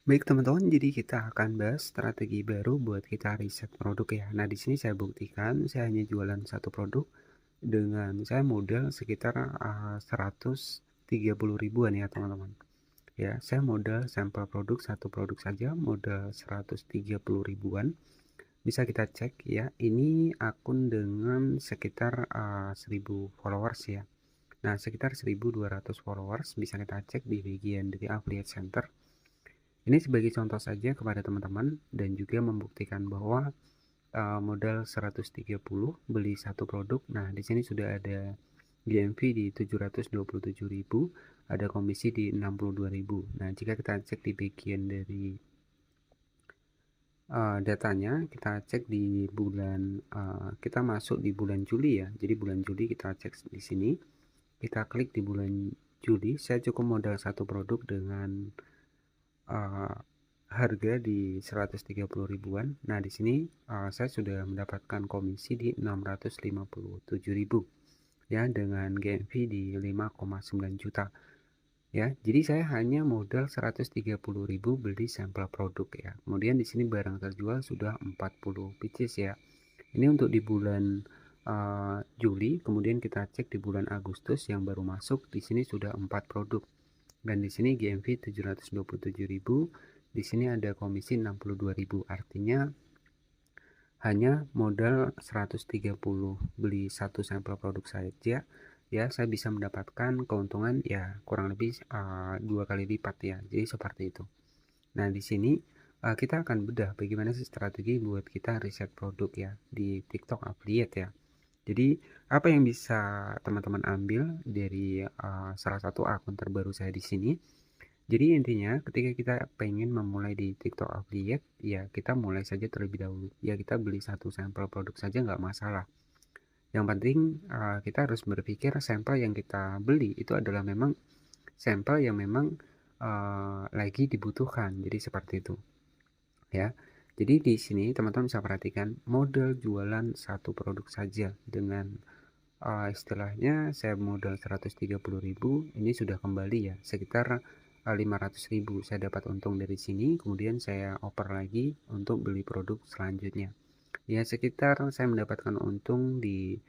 Baik teman-teman, jadi kita akan bahas strategi baru buat kita riset produk ya. Nah, di sini saya buktikan saya hanya jualan satu produk dengan saya modal sekitar 130 ribuan ya teman-teman. Ya, saya modal sampel produk satu produk saja modal 130 ribuan. Bisa kita cek ya. Ini akun dengan sekitar 1000 followers ya. Nah, sekitar 1200 followers bisa kita cek di bagian dari affiliate center. Ini sebagai contoh saja kepada teman-teman dan juga membuktikan bahwa modal 130 beli satu produk. Nah, di sini sudah ada GMV di 727.000, ada komisi di 62.000. Nah, jika kita cek di bagian dari datanya, kita cek di bulan kita masuk di bulan Juli ya. Jadi bulan Juli kita cek di sini. Kita klik di bulan Juli, saya cukup modal satu produk dengan uh, harga di 130 ribuan. Nah, di sini saya sudah mendapatkan komisi di 657.000 ya dengan GMV di 5,9 juta. Ya, jadi saya hanya modal 130.000 beli sampel produk ya. Kemudian di sini barang terjual sudah 40 pieces ya. Ini untuk di bulan Juli, kemudian kita cek di bulan Agustus yang baru masuk, di sini sudah 4 produk. Dan di sini GMV 727.000, di sini ada komisi 62.000. Artinya hanya modal 130 beli satu sampel produk saja ya, saya bisa mendapatkan keuntungan ya kurang lebih 2 kali lipat ya. Jadi seperti itu. Nah, di sini kita akan bedah bagaimana sih strategi buat kita riset produk ya di TikTok Affiliate ya. Jadi apa yang bisa teman-teman ambil dari salah satu akun terbaru saya di sini? Jadi intinya ketika kita pengen memulai di TikTok Affiliate, ya kita mulai saja terlebih dahulu. Ya kita beli satu sampel produk saja nggak masalah. Yang penting kita harus berpikir sampel yang kita beli itu adalah memang sampel yang memang lagi dibutuhkan. Jadi seperti itu ya. Jadi di sini teman-teman bisa perhatikan modal jualan satu produk saja dengan istilahnya saya modal 130.000, ini sudah kembali ya sekitar 500.000 saya dapat untung dari sini, kemudian saya oper lagi untuk beli produk selanjutnya ya, sekitar saya mendapatkan untung di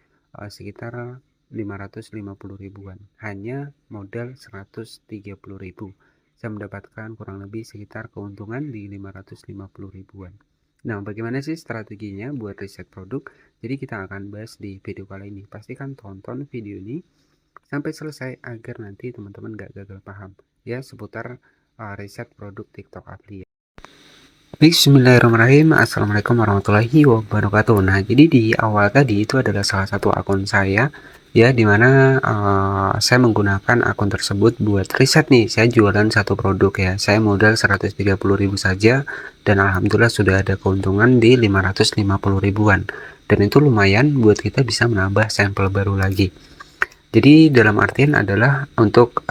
sekitar 550 ribuan hanya modal 130 ribu. Saya mendapatkan kurang lebih sekitar keuntungan di 550 ribuan. Nah, bagaimana sih strateginya buat riset produk? Jadi kita akan bahas di video kali ini. Pastikan tonton video ini sampai selesai agar nanti teman-teman gak gagal paham ya seputar riset produk TikTok Affiliate. Bismillahirrahmanirrahim. Assalamualaikum warahmatullahi wabarakatuh. Nah, jadi di awal tadi itu adalah salah satu akun saya ya, dimana saya menggunakan akun tersebut buat riset nih. Saya jualan satu produk ya, saya modal 130.000 saja dan alhamdulillah sudah ada keuntungan di 550 ribuan, dan itu lumayan buat kita bisa menambah sampel baru lagi. Jadi dalam artian adalah untuk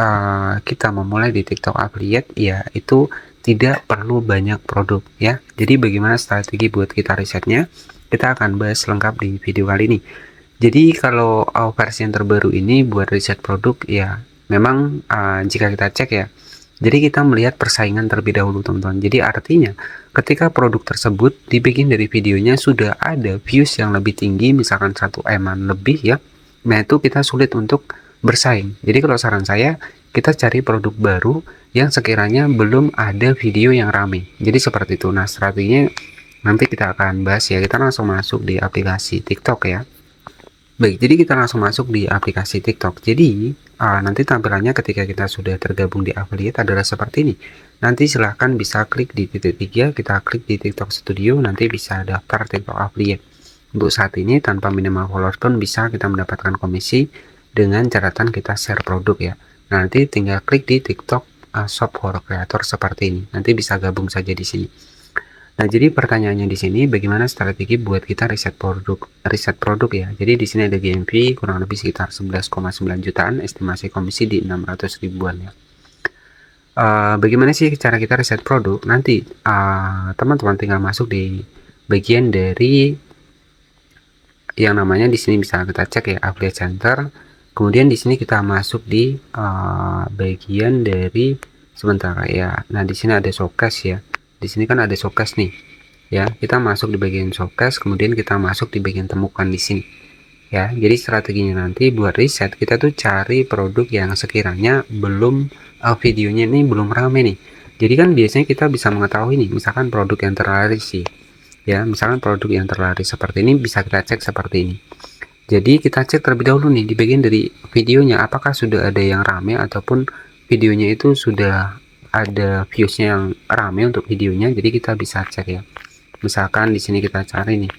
kita memulai di TikTok Affiliate ya itu tidak perlu banyak produk ya. Jadi bagaimana strategi buat kita risetnya? Kita akan bahas lengkap di video kali ini. Jadi kalau versi yang terbaru ini buat riset produk ya memang jika kita cek ya. Jadi kita melihat persaingan terlebih dahulu teman-teman. Jadi artinya ketika produk tersebut di bagian dari videonya sudah ada views yang lebih tinggi, misalkan 1 M lebih ya. Nah, itu kita sulit untuk bersaing. Jadi kalau saran saya, kita cari produk baru yang sekiranya belum ada video yang rame. Jadi seperti itu. Nah, strateginya nanti kita akan bahas ya. Kita langsung masuk di aplikasi TikTok ya. Baik, jadi kita langsung masuk di aplikasi TikTok. Jadi, nanti tampilannya ketika kita sudah tergabung di affiliate adalah seperti ini. Nanti silahkan bisa klik di titik 3, kita klik di TikTok Studio, nanti bisa daftar TikTok affiliate. Untuk saat ini tanpa minimal followers pun bisa kita mendapatkan komisi dengan catatan kita share produk ya. Nanti tinggal klik di TikTok Shop for Creator seperti ini. Nanti bisa gabung saja di sini. Nah, jadi pertanyaannya di sini bagaimana strategi buat kita riset produk ya. Jadi di sini ada GMV kurang lebih sekitar 11,9 jutaan, estimasi komisi di 600 ribuan ya. Bagaimana sih cara kita riset produk? Nanti teman-teman tinggal masuk di bagian dari yang namanya di sini bisa kita cek ya affiliate center. Kemudian di sini kita masuk di bagian dari sebentar ya. Nah, di sini ada showcase ya. Di sini kan ada showcase nih. Ya, kita masuk di bagian showcase, kemudian kita masuk di bagian temukan di sini. Ya, jadi strateginya nanti buat riset kita tuh cari produk yang sekiranya belum videonya ini belum rame nih. Jadi kan biasanya kita bisa mengetahui nih, misalkan produk yang terlaris sih. Ya, misalkan produk yang terlaris seperti ini bisa kita cek seperti ini. Jadi kita cek terlebih dahulu nih di bagian dari videonya apakah sudah ada yang rame ataupun videonya itu sudah ada viewsnya yang rame untuk videonya. Jadi kita bisa cek ya. Misalkan di sini kita cari nih.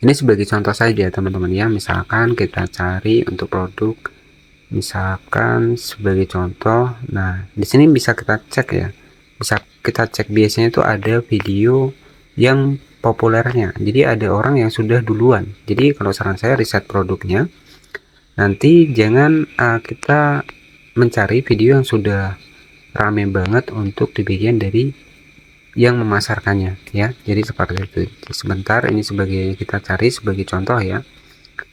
Ini sebagai contoh saja teman-teman ya. Misalkan kita cari untuk produk, misalkan sebagai contoh. Nah, di sini bisa kita cek ya. Bisa kita cek biasanya itu ada video yang populernya. Jadi ada orang yang sudah duluan. Jadi kalau saran saya riset produknya. Nanti jangan kita mencari video yang sudah rame banget untuk di bagian dari yang memasarkannya ya. Jadi seperti itu. Sebentar, ini sebagai kita cari sebagai contoh ya.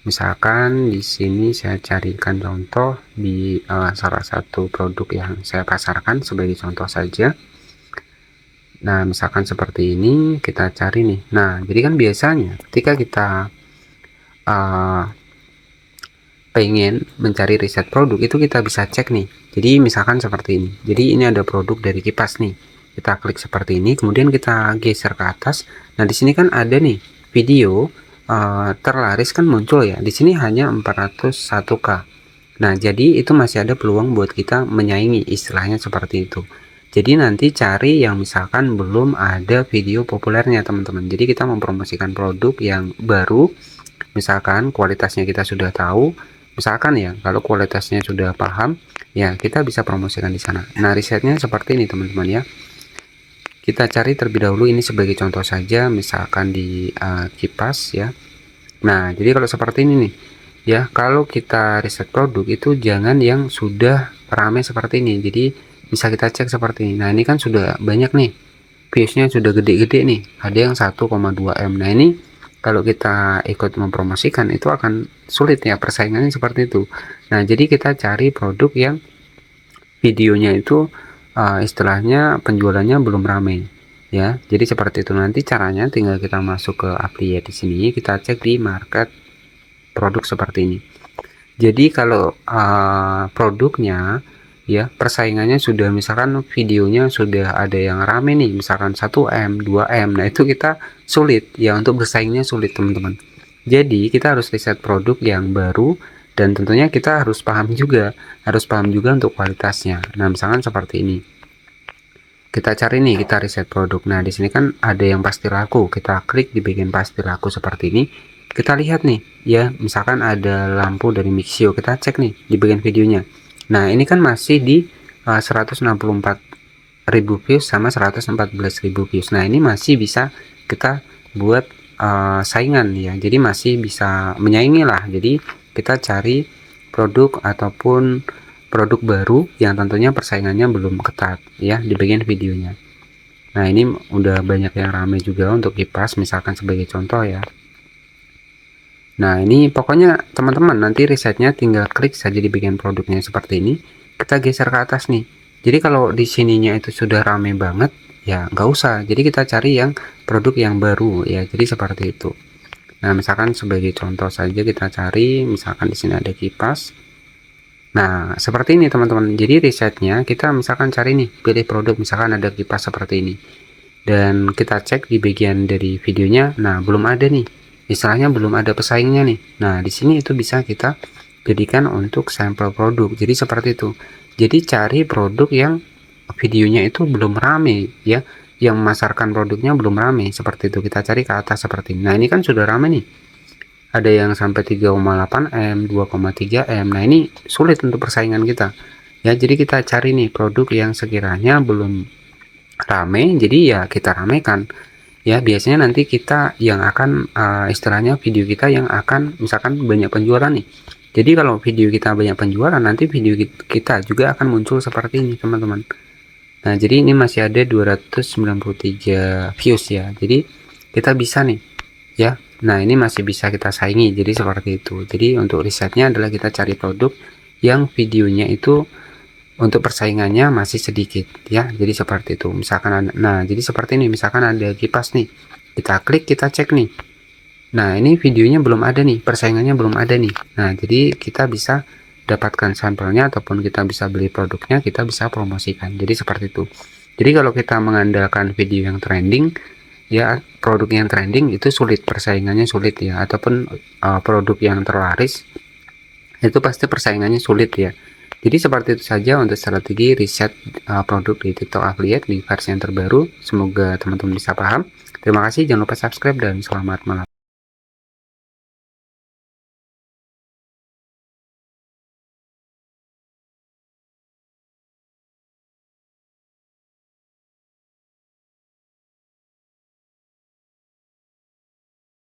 Misalkan di sini saya carikan contoh di salah satu produk yang saya pasarkan sebagai contoh saja. Nah, misalkan seperti ini kita cari nih. Nah, jadi kan biasanya ketika kita pengen mencari riset produk itu kita bisa cek nih. Jadi misalkan seperti ini. Jadi ini ada produk dari kipas nih. Kita klik seperti ini, kemudian kita geser ke atas. Nah, di sini kan ada nih video terlaris kan muncul ya. Di sini hanya 401k. Nah, jadi itu masih ada peluang buat kita menyaingi, istilahnya seperti itu. Jadi nanti cari yang misalkan belum ada video populernya teman-teman. Jadi kita mempromosikan produk yang baru, misalkan kualitasnya kita sudah tahu. Misalkan ya, kalau kualitasnya sudah paham, ya kita bisa promosikan di sana. Nah, risetnya seperti ini teman-teman ya. Kita cari terlebih dahulu ini sebagai contoh saja, misalkan di kipas ya. Nah, jadi kalau seperti ini nih, ya kalau kita riset produk itu jangan yang sudah ramai seperti ini. Jadi bisa kita cek seperti ini. Nah, ini kan sudah banyak nih, viewsnya sudah gede-gede nih. Ada yang 1,2 M. Nah, ini kalau kita ikut mempromosikan itu akan sulit ya, persaingannya seperti itu. Nah, jadi kita cari produk yang videonya itu istilahnya penjualannya belum ramai ya. Jadi seperti itu. Nanti caranya tinggal kita masuk ke affiliate di sini, kita cek di market produk seperti ini. Jadi kalau produknya ya persaingannya sudah, misalkan videonya sudah ada yang rame nih, misalkan 1M 2M, nah itu kita sulit ya, untuk bersaingnya sulit teman-teman. Jadi kita harus riset produk yang baru, dan tentunya kita harus paham juga untuk kualitasnya. Nah, misalkan seperti ini kita cari nih, kita riset produk. Nah, di sini kan ada yang pasti laku, kita klik di bagian pasti laku seperti ini. Kita lihat nih ya, misalkan ada lampu dari Mixio, kita cek nih di bagian videonya. Nah, ini kan masih di 164.000 views sama 114.000 views. Nah, ini masih bisa kita buat saingan ya. Jadi masih bisa menyaingi lah. Jadi kita cari produk ataupun produk baru yang tentunya persaingannya belum ketat ya di bagian videonya. Nah, ini udah banyak yang ramai juga untuk kipas, misalkan sebagai contoh ya. Nah, ini pokoknya teman-teman nanti risetnya tinggal klik saja di bagian produknya seperti ini. Kita geser ke atas nih. Jadi kalau di sininya itu sudah rame banget, ya nggak usah. Jadi kita cari yang produk yang baru ya. Jadi seperti itu. Nah, misalkan sebagai contoh saja kita cari, misalkan di sini ada kipas. Nah, seperti ini teman-teman. Jadi risetnya kita misalkan cari nih, pilih produk, misalkan ada kipas seperti ini. Dan kita cek di bagian dari videonya. Nah, belum ada nih. Istilahnya belum ada pesaingnya nih. Nah, di sini itu bisa kita jadikan untuk sampel produk. Jadi seperti itu. Jadi cari produk yang videonya itu belum rame ya, yang memasarkan produknya belum rame, seperti itu. Kita cari ke atas seperti ini. Nah, ini kan sudah rame nih. Ada yang sampai 3,8 M, 2,3 M. Nah, ini sulit untuk persaingan kita. Ya, jadi kita cari nih produk yang sekiranya belum rame, jadi ya kita ramekan. Ya, biasanya nanti kita yang akan istilahnya video kita yang akan misalkan banyak penjualan nih. Jadi kalau video kita banyak penjualan, nanti video kita juga akan muncul seperti ini teman-teman. Nah, jadi ini masih ada 293 views ya. Jadi kita bisa nih ya. Nah, ini masih bisa kita saingi. Jadi seperti itu. Jadi untuk risetnya adalah kita cari produk yang videonya itu untuk persaingannya masih sedikit ya. Jadi seperti itu. Misalkan ada, nah jadi seperti ini, misalkan ada kipas nih, kita klik, kita cek nih. Nah ini videonya belum ada nih, persaingannya belum ada nih. Nah jadi kita bisa dapatkan sampelnya ataupun kita bisa beli produknya, kita bisa promosikan. Jadi seperti itu. Jadi kalau kita mengandalkan video yang trending ya, produk yang trending itu sulit, persaingannya sulit ya, ataupun produk yang terlaris itu pasti persaingannya sulit ya. Jadi seperti itu saja untuk strategi riset produk di TikTok Affiliate di versi yang terbaru. Semoga teman-teman bisa paham. Terima kasih, jangan lupa subscribe dan selamat malam.